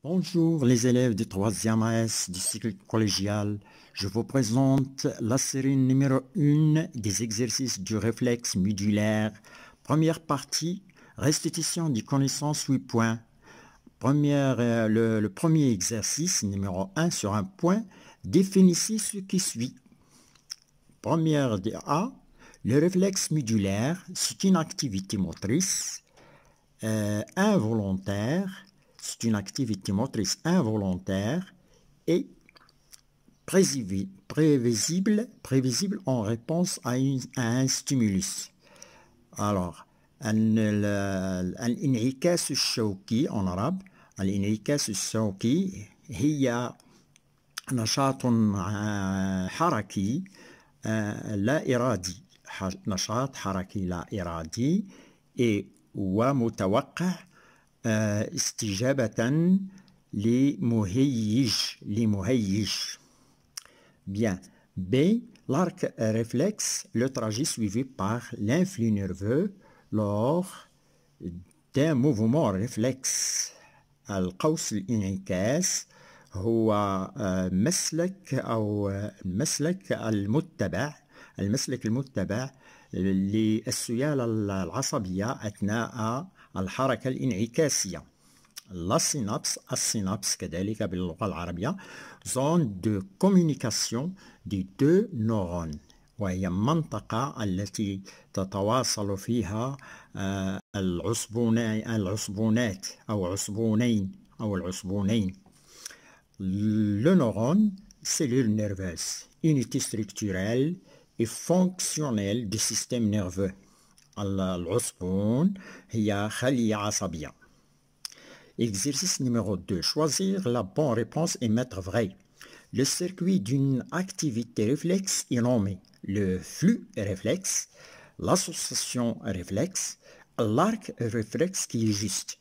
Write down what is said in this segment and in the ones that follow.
Bonjour les élèves du 3e AS du cycle collégial. Je vous présente la série numéro 1 des exercices du réflexe médulaire. Première partie, restitution des connaissances 8 points. Le premier exercice, numéro 1 sur un point, définissez ce qui suit. Première A, le réflexe médulaire, c'est une activité motrice involontaire. C'est une activité motrice involontaire et prévisible en réponse à un stimulus. Alors, الانعكاس الشوكي en arabe, الانعكاس الشوكي هي نشاط حركي لا إرادي، نشاط حركي لا إرادي ومتوقع استجابة لمهيج. Bien. B. L'arc réflexe, le trajet suivi par l'influx nerveux lors d'un mouvement réflexe. القوس الانعكاس هو المسلك المتبع للسيالة العصبية أثناء الحركة الانعكاسية. السينابس كذلك باللغة العربية zone de communication des deux neurones، وهي المنطقة التي تتواصل فيها العصبونات أو العصبونين. Le neurone, cellule nerveuse, unité structurelle et fonctionnelle du système nerveux. العصبون هي خلية عصبية. Exercice numéro 2. Choisir la bonne réponse et mettre vrai. Le circuit d'une activité réflexe est nommé le flux réflexe, l'association réflexe, l'arc réflexe qui est juste.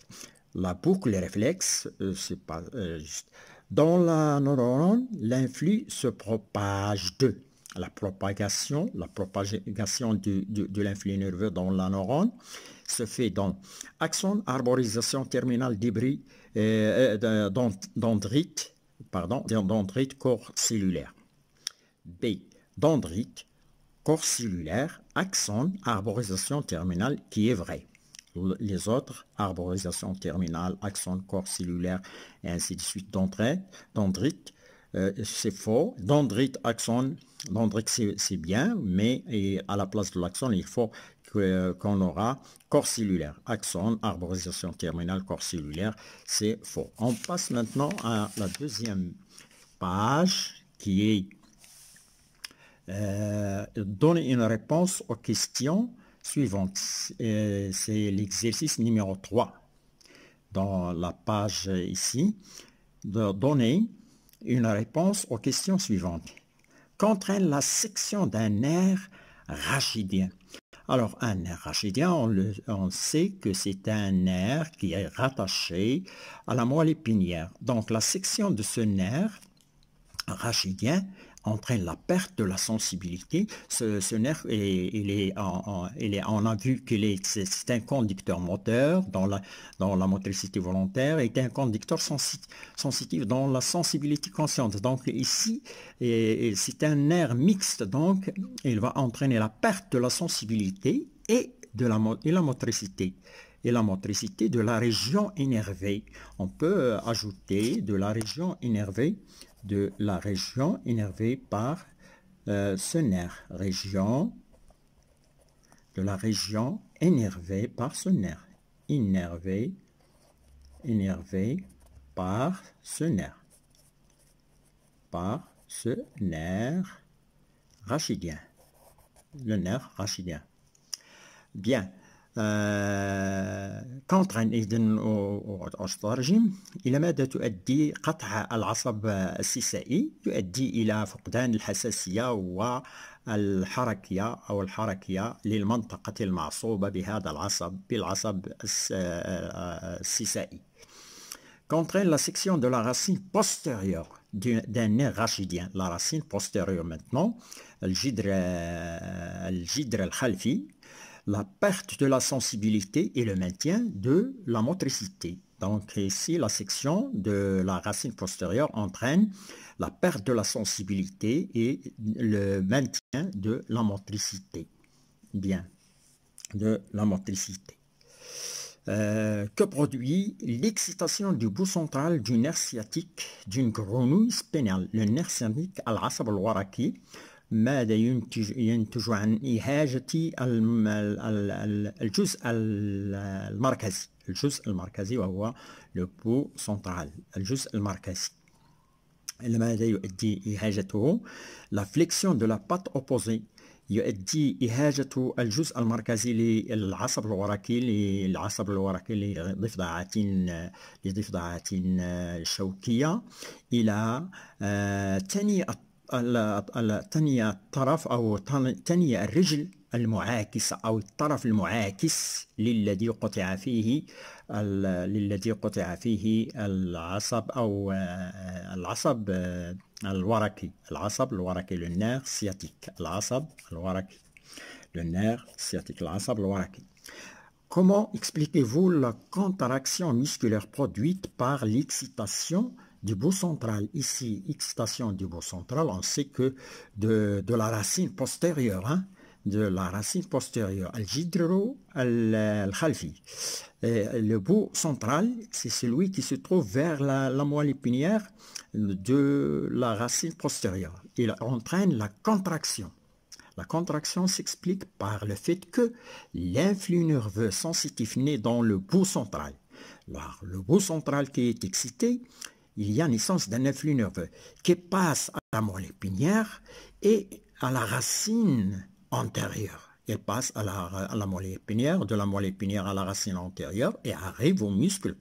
La boucle réflexe, c'est pas juste. Dans la neurone, l'influx se propage de la propagation de l'influx nerveux dans la neurone se fait dans axone, arborisation terminale débris dendrite corps cellulaire. B. Dendrite, corps cellulaire, axone, arborisation terminale qui est vrai. Les autres, arborisation terminale, axone, corps cellulaire, et ainsi de suite. Dendrite, c'est faux. Dendrite, axone, dendrite c'est bien, mais à la place de l'axone, il faut qu'on aura corps cellulaire. Axone, arborisation terminale, corps cellulaire, c'est faux. On passe maintenant à la deuxième page qui est donner une réponse aux questions suivantes. C'est l'exercice numéro 3. Dans la page ici, de donner une réponse aux questions suivantes. Qu'entraîne la section d'un nerf rachidien? Alors, un nerf rachidien, on sait que c'est un nerf qui est rattaché à la moelle épinière. Donc, la section de ce nerf rachidien entraîne la perte de la sensibilité. Ce nerf, on a vu que c'est un conducteur moteur dans la motricité volontaire et un conducteur sensitif dans la sensibilité consciente. Donc ici, c'est un nerf mixte, donc il va entraîner la perte de la sensibilité et la motricité. Et la motricité de la région énervée. On peut ajouter de la région énervée par ce nerf. De la région énervée par ce nerf. Énervé par ce nerf. Par ce nerf rachidien. Le nerf rachidien. Bien. كونترين إذن أسترجم إلى ماذا تؤدي قطع العصب السيسائي؟ يؤدي إلى فقدان الحساسية والحركية للمنطقة المعصوبة بهذا بالعصب السيسائي. Qu'entraîne la section de la racine postérieure d'un nerf rachidien. La racine postérieure maintenant, الجذر الخلفي, la perte de la sensibilité et le maintien de la motricité. Donc ici, la section de la racine postérieure entraîne la perte de la sensibilité et le maintien de la motricité. Bien, de la motricité. Que produit l'excitation du bout central du nerf sciatique d'une grenouille spéniale. Le nerf sciatique العصب الورقي ماذا ينتج عن إهاجة الجزء المركزي. الجزء المركزي وهو le bout central. الجزء المركزي. ماذا يؤدي إهاجته؟ La flexion de la patte opposée يؤدي إهاجة الجزء المركزي للعصب الورقي لضفدعات شوكية إلى تنية الطرف أو تنية الرجل المعاكسة أو الطرف المعاكس للذي قطع فيه العصب أو العصب الورقي. العصب الورقي le nerf sciatique. العصب الورقي le nerf sciatique. العصب الورقي. Comment expliquez-vous la contraction musculaire produite par l'excitation du bout central? Ici, excitation du bout central, on sait que de la racine postérieure, hein, de la racine postérieure, al-jidru al-khalfi. Le bout central, c'est celui qui se trouve vers la moelle épinière de la racine postérieure. Il entraîne la contraction. La contraction s'explique par le fait que l'influx nerveux sensitif naît dans le bout central. Alors, le bout central qui est excité, il y a naissance d'un influx nerveux qui passe à la moelle épinière et à la racine antérieure. Il passe à la moelle épinière, de la moelle épinière à la racine antérieure et arrive au muscle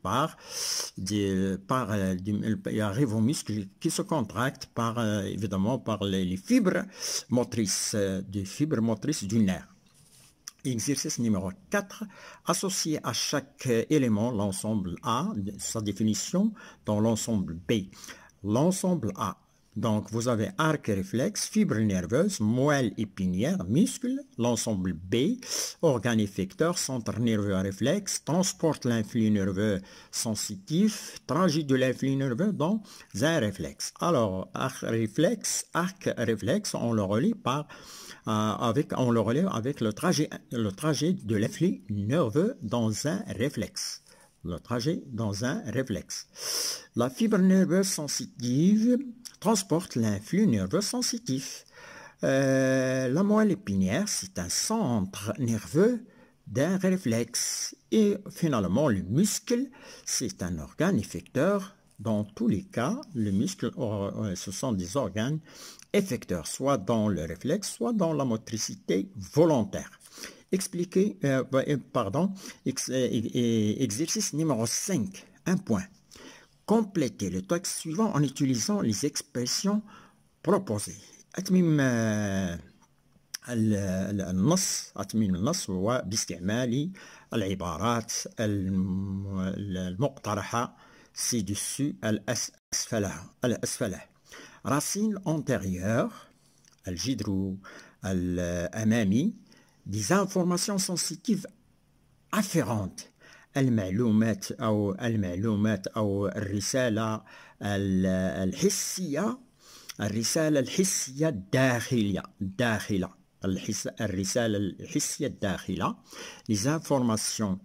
arrive au muscle qui se contracte évidemment par les fibres motrices du nerf. Exercice numéro 4, associer à chaque élément l'ensemble A, sa définition dans l'ensemble B. L'ensemble A, donc vous avez arc réflexe, fibre nerveuse, moelle épinière, muscle. L'ensemble B, organe effecteur, centre nerveux réflexe, transporte l'influx nerveux sensitif, trajet de l'influx nerveux dans un réflexe. Alors, arc réflexe, on le relie avec le trajet de l'influx nerveux dans un réflexe. Le trajet dans un réflexe. La fibre nerveuse sensitive transporte l'influx nerveux sensitif. La moelle épinière, c'est un centre nerveux d'un réflexe. Et finalement, le muscle, c'est un organe effecteur. Dans tous les cas, le muscle, ce sont des organes effecteurs, soit dans le réflexe, soit dans la motricité volontaire. Exercice numéro 5, un point. Complétez le texte suivant en utilisant les expressions proposées. أتمم النص هو باستعمال العبارات المقترحة ci-dessus الأسفلة. Racine antérieure, الجذر الأمامي, des informations sensitives afférentes. المعلومات أو الرسالة الحسية الداخلة الرسالة الحسية الداخلة. Les informations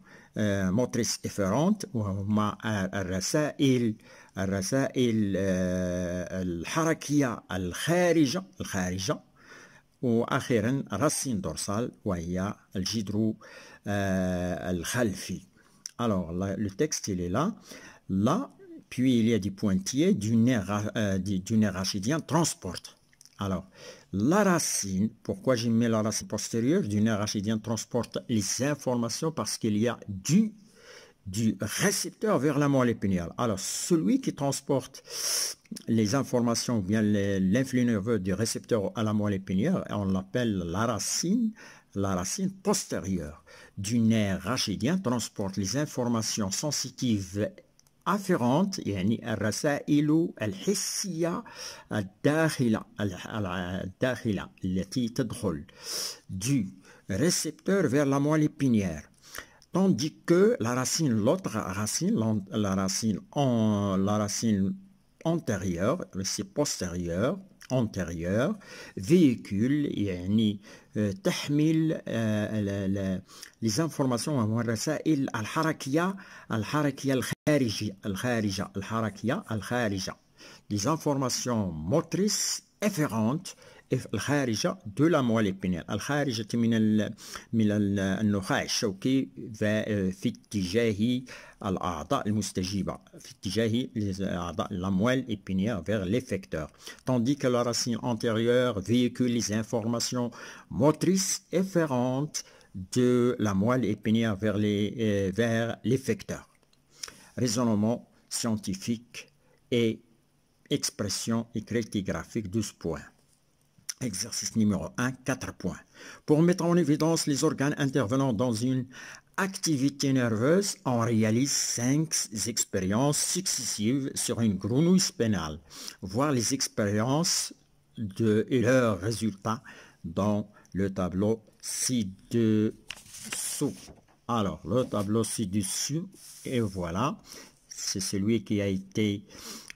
motrices afférentes وهما الرسائل الحركية الخارجة وأخيرا racine dorsale وهي الجذر الخلفي. Alors, le texte, il est là. Là, puis il y a des pointillés du nerf rachidien transporte. Alors, la racine, pourquoi j'ai mis la racine postérieure du nerf rachidien transporte les informations? Parce qu'il y a du récepteur vers la moelle épinière. Alors, celui qui transporte les informations ou bien l'influx nerveux du récepteur à la moelle épinière, on l'appelle la racine postérieure du nerf rachidien transporte les informations sensitives afférentes يعني الرسائل الحسية الداخلة التي تدخل du récepteur vers la moelle épinière. Tandis que la racine, l'autre racine, la racine antérieure, c'est postérieur, antérieur, véhicule يعني تحمل les informations والرسائل الحركية الخارجة les informations motrices afférentes الخارجة de la moelle épinière الخارجة من النخاع الشوكي في اتجاه الأعضاء المستجيبة في اتجاه أعضاء la moelle épinière vers l'effecteur tandis que la racine antérieure véhicule les informations motrices afférentes de la moelle épinière vers l'effecteur. Raisonnement scientifique et expression écrite graphique 12 points. Exercice numéro 1, 4 points. Pour mettre en évidence les organes intervenant dans une activité nerveuse, on réalise 5 expériences successives sur une grenouille spinale. Voir les expériences et leurs résultats dans le tableau ci-dessous. Alors, le tableau ci-dessous, et voilà, c'est celui qui a été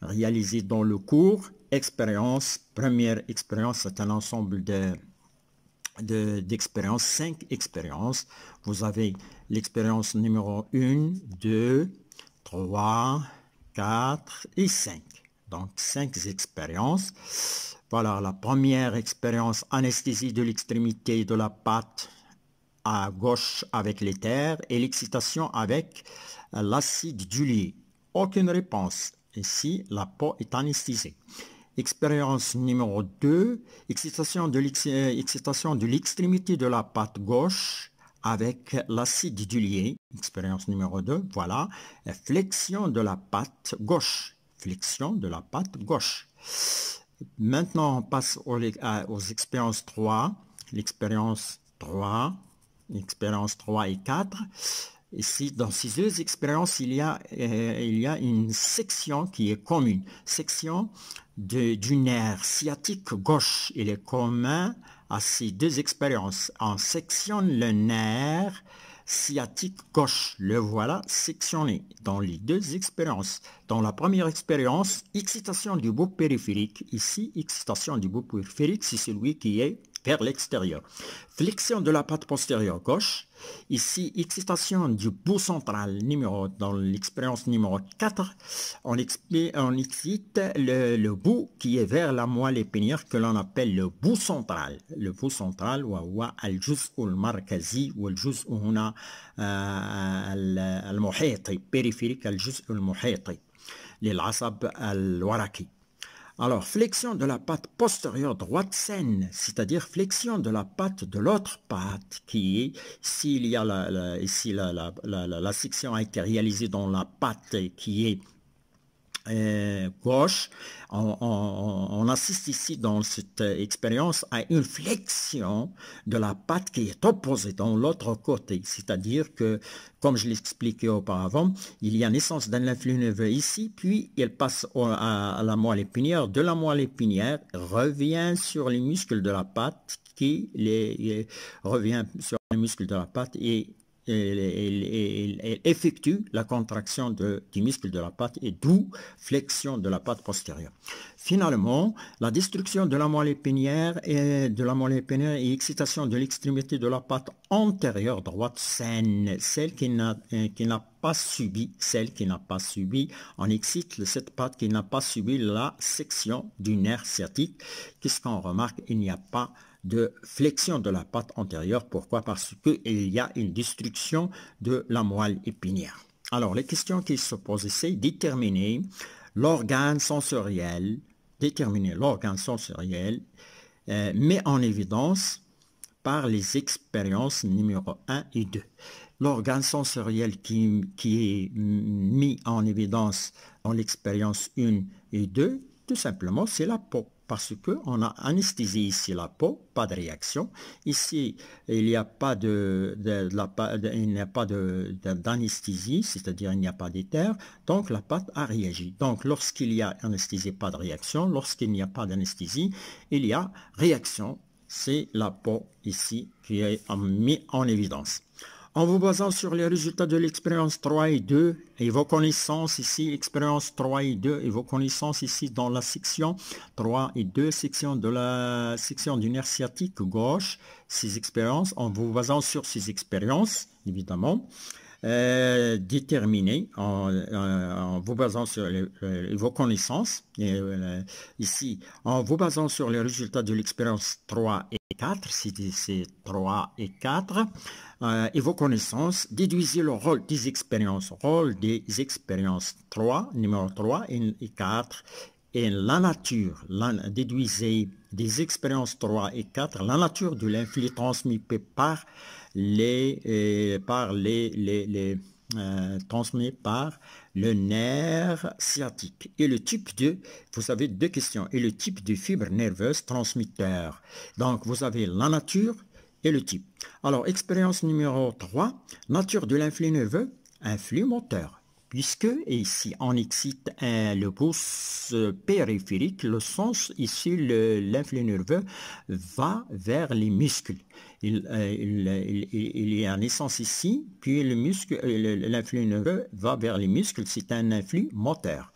réalisé dans le cours. Expérience, première expérience, c'est un ensemble d'expériences, 5 expériences. Vous avez l'expérience numéro 1, 2, 3, 4 et 5. Donc 5 expériences. Voilà la première expérience, anesthésie de l'extrémité de la patte à gauche avec l'éther et l'excitation avec l'acide d'huile. Aucune réponse. Ici, la peau est anesthésiée. Expérience numéro 2, excitation de l'extrémité de la patte gauche avec l'acide d'huile. Expérience numéro 2, voilà. Flexion de la patte gauche. Flexion de la patte gauche. Maintenant, on passe aux expériences 3. L'expérience 3 et 4. Ici, dans ces deux expériences, il y a une section qui est commune. Section du nerf sciatique gauche. Il est commun à ces deux expériences. On sectionne le nerf sciatique gauche. Le voilà sectionné dans les deux expériences. Dans la première expérience, excitation du bout périphérique. Ici, excitation du bout périphérique, c'est celui qui est vers l'extérieur. Flexion de la patte postérieure gauche. Ici, excitation du bout central dans l'expérience numéro 4. On excite le bout qui est vers la moelle épinière que l'on appelle le bout central. Le bout central, وهو الجزء المركزي والجزء هنا المحيطي périphérique الجزء المحيطي للعصب الورقي. Alors, flexion de la patte postérieure droite saine, c'est-à-dire flexion de la patte de l'autre patte qui est, s'il y a la section a été réalisée dans la patte qui est gauche, on assiste ici dans cette expérience à une flexion de la patte qui est opposée dans l'autre côté, c'est-à-dire que, comme je l'expliquais auparavant, il y a naissance d'un influx nerveux ici, puis il passe à la moelle épinière, de la moelle épinière revient sur les muscles de la patte revient sur les muscles de la patte et effectue la contraction du muscle de la patte et d'où flexion de la patte postérieure. Finalement, la destruction de la moelle épinière et excitation de l'extrémité de la patte antérieure droite saine, celle qui n'a pas subi, on excite cette patte qui n'a pas subi la section du nerf sciatique. Qu'est-ce qu'on remarque? Il n'y a pas de flexion de la patte antérieure. Pourquoi? Parce qu'il y a une destruction de la moelle épinière. Alors, les questions qui se posent ici, déterminer l'organe sensoriel, met en évidence par les expériences numéro 1 et 2. L'organe sensoriel qui est mis en évidence dans l'expérience 1 et 2, tout simplement, c'est la peau. Parce qu'on a anesthésié ici la peau, pas de réaction. Ici, il n'y a pas d'anesthésie, c'est-à-dire il n'y a pas d'éther, donc la patte a réagi. Donc lorsqu'il y a anesthésie, pas de réaction. Lorsqu'il n'y a pas d'anesthésie, il y a réaction. C'est la peau ici qui est mise en évidence. En vous basant sur les résultats de l'expérience 3 et 2 et vos connaissances ici, expérience 3 et 2 et vos connaissances ici dans la section 3 et 2, section de la section du nerf sciatique gauche, ces expériences, en vous basant sur ces expériences, évidemment, déterminer en vous basant sur vos connaissances, ici, en vous basant sur les résultats de l'expérience 3 et 4, c'est 3 et 4, et vos connaissances, déduisez le rôle des expériences 3, numéro 3 et 4, et la nature, déduisez des expériences 3 et 4, la nature de l'influx transmis par transmis par le nerf sciatique. Et le type de, vous avez deux questions, et le type de fibre nerveuse transmetteur. Donc, vous avez la nature et le type. Alors, expérience numéro 3, nature de l'influx nerveux, influx moteur. Puisque ici on excite le pouce périphérique, le sens ici, l'influx nerveux va vers les muscles. Il y a un essence ici, puis le muscle, l'influx nerveux va vers les muscles, c'est un influx moteur.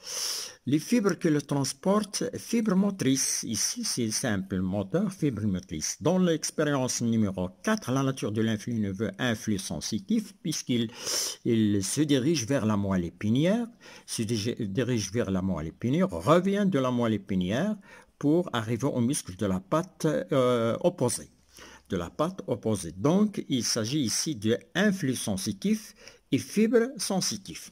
Les fibres que le transportent, fibres motrices, ici c'est simple, moteur, fibre motrice. Dans l'expérience numéro 4, la nature de l'influx nerveux, influx sensitif, puisqu'il se dirige vers la moelle épinière, revient de la moelle épinière pour arriver au muscle de la patte opposée. Donc, il s'agit ici d'influx sensitif et fibres sensitives.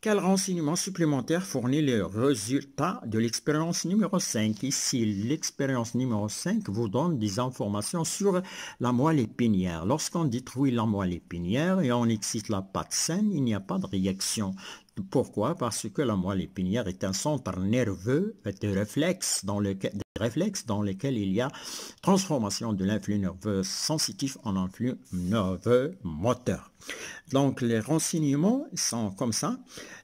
Quel renseignement supplémentaire fournit le résultat de l'expérience numéro 5? Ici, l'expérience numéro 5 vous donne des informations sur la moelle épinière. Lorsqu'on détruit la moelle épinière et on excite la patte saine, il n'y a pas de réaction. Pourquoi? Parce que la moelle épinière est un centre nerveux de réflexe dans lequel il y a transformation de l'influx nerveux sensitif en influx nerveux moteur. Donc, les renseignements sont comme ça.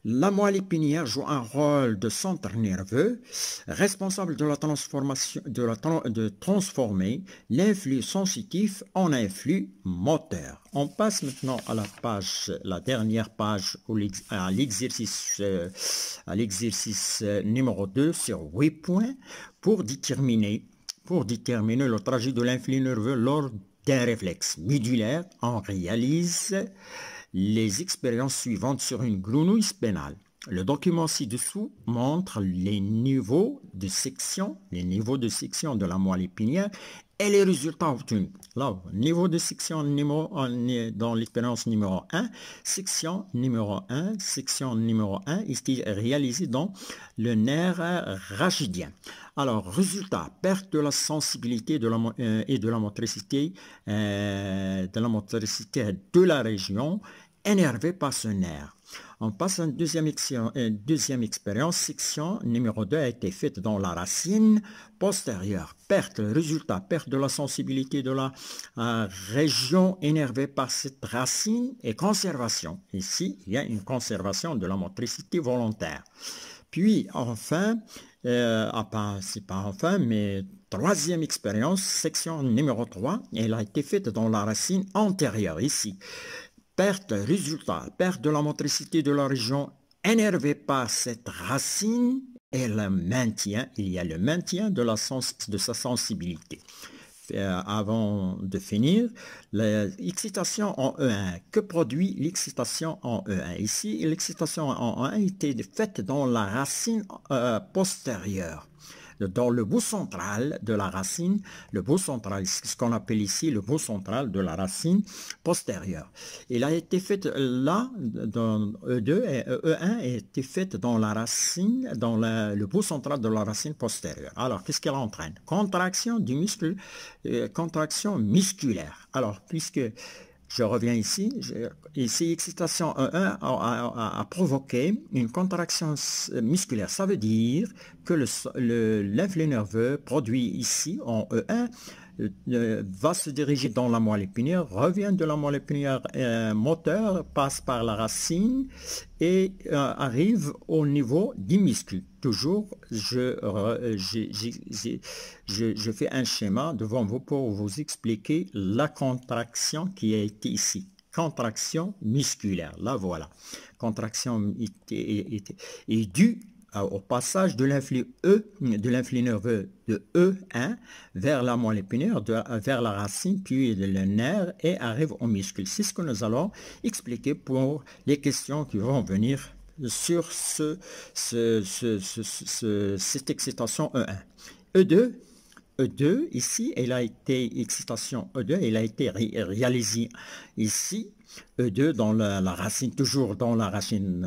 La moelle épinière joue un rôle de centre nerveux responsable de la transformation, de transformer l'influx sensitif en influx moteur. On passe maintenant à la dernière page, à l'exercice numéro 2 sur 8 points pour déterminer le trajet de l'influx nerveux lors d'un réflexe médulaire. On réalise les expériences suivantes sur une grenouille spinale. Le document ci-dessous montre les niveaux de section de la moelle épinière et les résultats obtenus. Là, niveau de section dans l'expérience numéro 1, section numéro 1 est réalisée dans le nerf rachidien. Alors, résultat, perte de la sensibilité et de la motricité de la région énervée par ce nerf. On passe à une deuxième expérience. Section numéro 2 a été faite dans la racine postérieure. Résultat, perte de la sensibilité de la région énervée par cette racine et conservation. Ici, il y a une conservation de la motricité volontaire. Puis, enfin, c'est pas enfin, mais troisième expérience, section numéro 3, elle a été faite dans la racine antérieure, ici. Résultat, perte de la motricité de la région énervée par cette racine et il y a le maintien de sa sensibilité. Avant de finir, l'excitation en E1. Que produit l'excitation en E1? Ici, l'excitation en E1 a été faite dans la racine postérieure. Dans le bout central de la racine, ce qu'on appelle ici le bout central de la racine postérieure. Il a été fait là, dans E2 et E1 a été fait dans la racine, dans le bout central de la racine postérieure. Alors, qu'est-ce qu'elle entraîne? Contraction du muscle, contraction musculaire. Alors, puisque je reviens ici, excitation E1 a provoqué une contraction musculaire. Ça veut dire que l'influx nerveux produit ici en E1 va se diriger dans la moelle épinière, revient de la moelle épinière moteur, passe par la racine et arrive au niveau du muscle. Toujours, je fais un schéma devant vous pour vous expliquer la contraction qui a été ici. contraction musculaire. Là, voilà. Contraction est due au passage de l'influx de l'influx nerveux de E1 vers la moelle épinière, vers la racine, puis le nerf et arrive au muscle. C'est ce que nous allons expliquer pour les questions qui vont venir sur cette excitation E1. E2, ici, elle a été, excitation E2, elle a été réalisée ici, E2 dans la racine, toujours dans la racine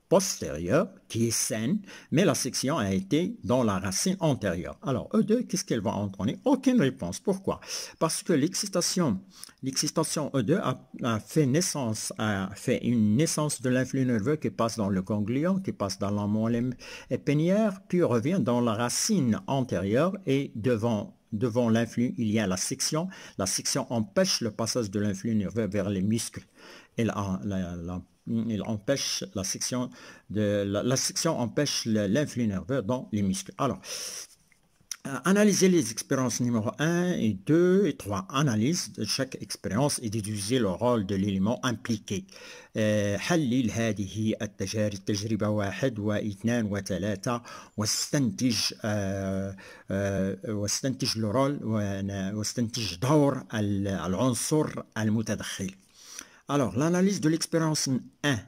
postérieure, qui est saine, mais la section a été dans la racine antérieure. Alors, E2, qu'est-ce qu'elle va entraîner? Aucune réponse. Pourquoi? Parce que l'excitation E2 a fait une naissance de l'influx nerveux qui passe dans le ganglion, qui passe dans la moelle épinière, puis revient dans la racine antérieure et devant l'influx, il y a la section. La section empêche le passage de l'influx nerveux vers les muscles. Il empêche la section empêche l'influx nerveux dans les muscles. Alors, analyser les expériences numéro 1 et 2 et 3. Analyse de chaque expérience et déduisez le rôle de l'élément impliqué. حلل هذه التجارب تجربة 1 و2 و3 واستنتج الرول واستنتج دور العنصر المتدخل. Alors, l'analyse de l'expérience 1,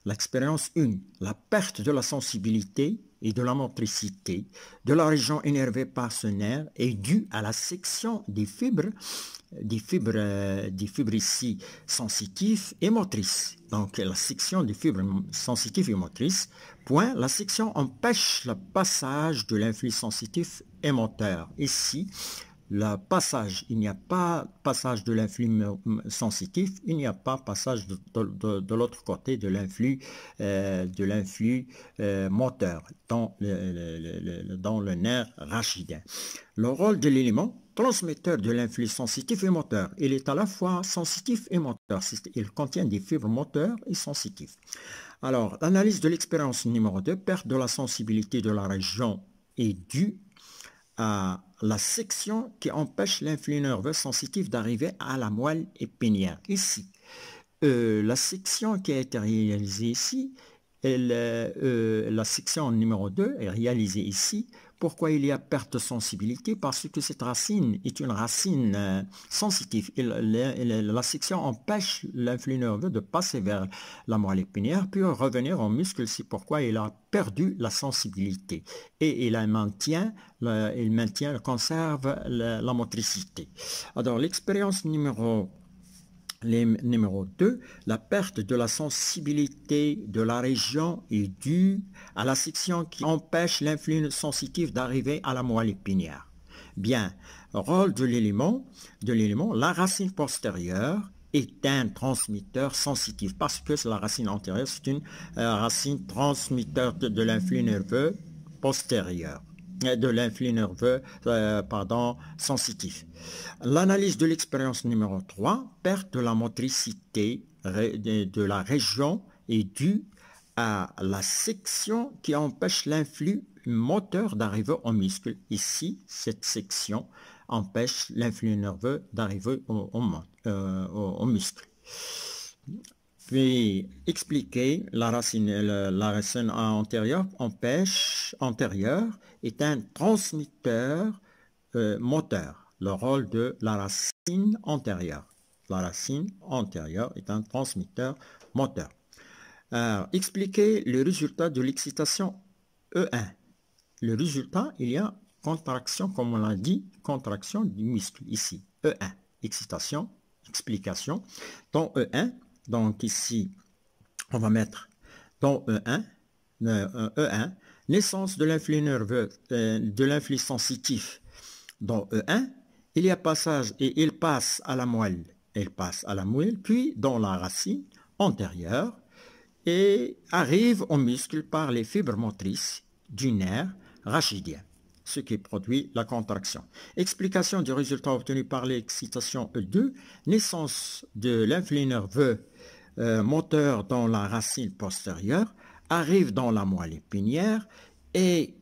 l'expérience 1, la perte de la sensibilité et de la motricité de la région énervée par ce nerf est due à la section des fibres ici sensitives et motrices. Donc, la section des fibres sensitives et motrices, point, la section empêche le passage de l'influx sensitif et moteur. Ici, le passage, il n'y a pas passage de l'influx sensitif, il n'y a pas passage de l'autre côté de l'influx moteur dans le nerf rachidien. Le rôle de l'élément transmetteur de l'influx sensitif et moteur, il est à la fois sensitif et moteur, il contient des fibres moteurs et sensitives. Alors, l'analyse de l'expérience numéro 2, perte de la sensibilité de la région est due à la section qui empêche l'influx nerveux sensitif d'arriver à la moelle épinière. Ici, la section qui a été réalisée ici, la section numéro 2 est réalisée ici. Pourquoi il y a perte de sensibilité? Parce que cette racine est une racine sensitive. La section empêche l'influx nerveux de passer vers la moelle épinière, puis revenir au muscle. C'est pourquoi il a perdu la sensibilité. Et il conserve la motricité. Alors, l'expérience numéro 2, la perte de la sensibilité de la région est due à la section qui empêche l'influx sensitif d'arriver à la moelle épinière. Bien, rôle de l'élément, la racine postérieure est un transmetteur sensitif parce que la racine antérieure, c'est une racine transmetteur de l'influx nerveux postérieur. De l'influx nerveux sensitif. L'analyse de l'expérience numéro 3, perte de la motricité de la région est due à la section qui empêche l'influx moteur d'arriver au muscle. Ici, cette section empêche l'influx nerveux d'arriver au muscle. Puis expliquer la racine antérieure est un transmetteur moteur. Le rôle de la racine antérieure. La racine antérieure est un transmetteur moteur. Expliquer le résultat de l'excitation E1. Le résultat, il y a contraction, comme on l'a dit, contraction du muscle ici. E1, excitation, explication. Dans E1, donc ici, on va mettre dans E1, naissance de l'influx nerveux, de l'influx sensitif. Dans E1, il y a passage et il passe à la moelle. Il passe à la moelle, puis dans la racine antérieure et arrive au muscle par les fibres motrices du nerf rachidien, ce qui produit la contraction. Explication du résultat obtenu par l'excitation E2, naissance de l'influx nerveux moteur dans la racine postérieure, arrive dans la moelle épinière et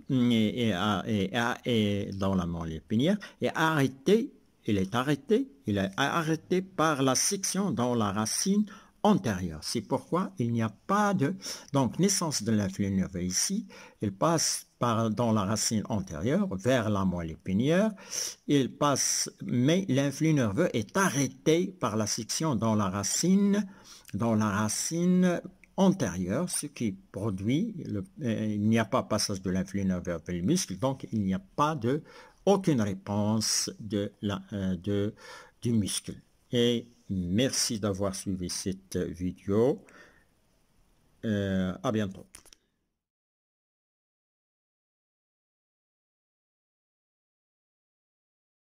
dans la moelle épinière et arrêté il est arrêté. Il est arrêté par la section dans la racine antérieure. C'est pourquoi il n'y a pas de... Donc, naissance de l'influx nerveux ici, il passe dans la racine antérieure vers la moelle épinière. Il passe, mais l'influx nerveux est arrêté par la section dans la racine antérieure, ce qui produit, il n'y a pas passage de l'influx nerveux vers le muscle, donc il n'y a pas aucune réponse du muscle. Et merci d'avoir suivi cette vidéo. À bientôt.